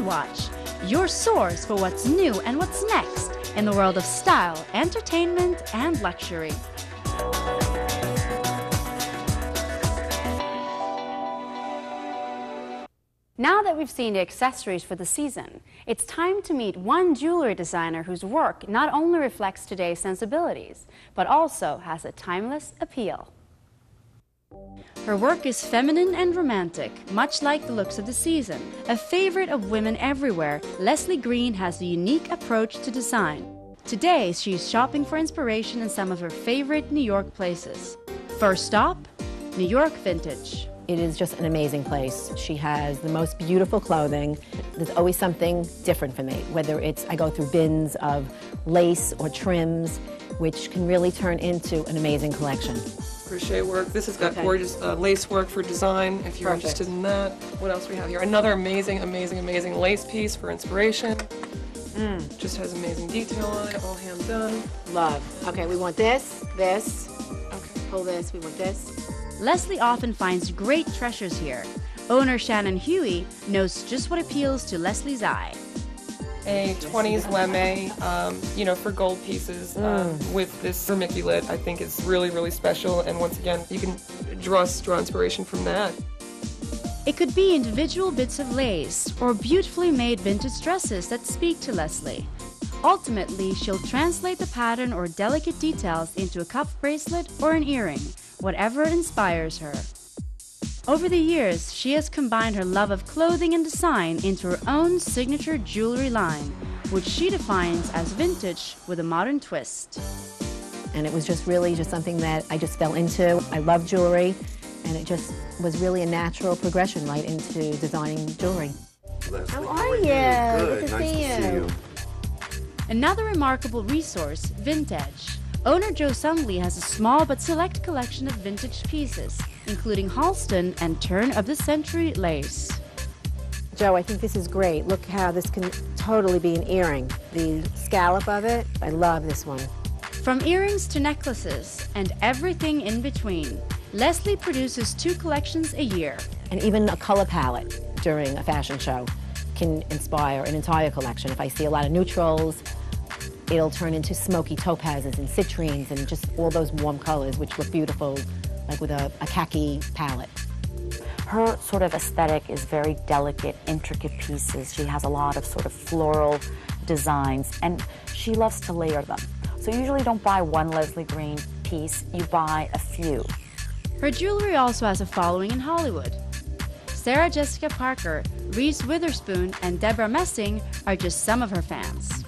Watch, your source for what's new and what's next in the world of style, entertainment, and luxury. Now that we've seen the accessories for the season, it's time to meet one jewelry designer whose work not only reflects today's sensibilities, but also has a timeless appeal. Her work is feminine and romantic, much like the looks of the season. A favorite of women everywhere, Leslie Green has a unique approach to design. Today, she's shopping for inspiration in some of her favorite New York places. First stop, New York Vintage. It is just an amazing place. She has the most beautiful clothing. There's always something different for me, whether it's I go through bins of lace or trims, which can really turn into an amazing collection. Crochet work. This has got gorgeous lace work for design, if you're interested in that. What else do we have here? Another amazing, amazing, amazing lace piece for inspiration. Just has amazing detail on it, all hand done. Love. Okay, we want this, this. Okay. Pull this, we want this. Leslie often finds great treasures here. Owner Shannon Huey knows just what appeals to Leslie's eye. A 20s lame, for gold pieces with this vermiculite, I think is really, really special. And once again, you can draw inspiration from that. It could be individual bits of lace or beautifully made vintage dresses that speak to Leslie. Ultimately, she'll translate the pattern or delicate details into a cuff bracelet or an earring, whatever inspires her. Over the years, she has combined her love of clothing and design into her own signature jewelry line, which she defines as vintage with a modern twist. And it was just really something that I just fell into. I love jewelry, and it just was really a natural progression right into designing jewelry. Leslie, How are you? Good to see you. Another remarkable resource, Vintage. Owner Joe Sumley has a small but select collection of vintage pieces, including Halston and turn-of-the-century lace. Joe, I think this is great. Look how this can totally be an earring. The scallop of it, I love this one. From earrings to necklaces and everything in between, Leslie produces 2 collections a year. And even a color palette during a fashion show can inspire an entire collection. If I see a lot of neutrals, it'll turn into smoky topazes and citrines and just all those warm colors which look beautiful, like with a khaki palette. Her sort of aesthetic is very delicate, intricate pieces. She has a lot of sort of floral designs, and she loves to layer them. So you usually don't buy one Leslie Green piece, you buy a few. Her jewelry also has a following in Hollywood. Sarah Jessica Parker, Reese Witherspoon, and Deborah Messing are just some of her fans.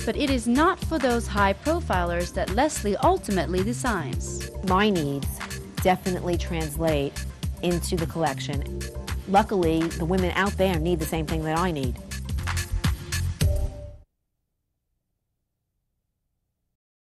But it is not for those high profilers that Leslie ultimately designs. My needs definitely translate into the collection. Luckily, the women out there need the same thing that I need.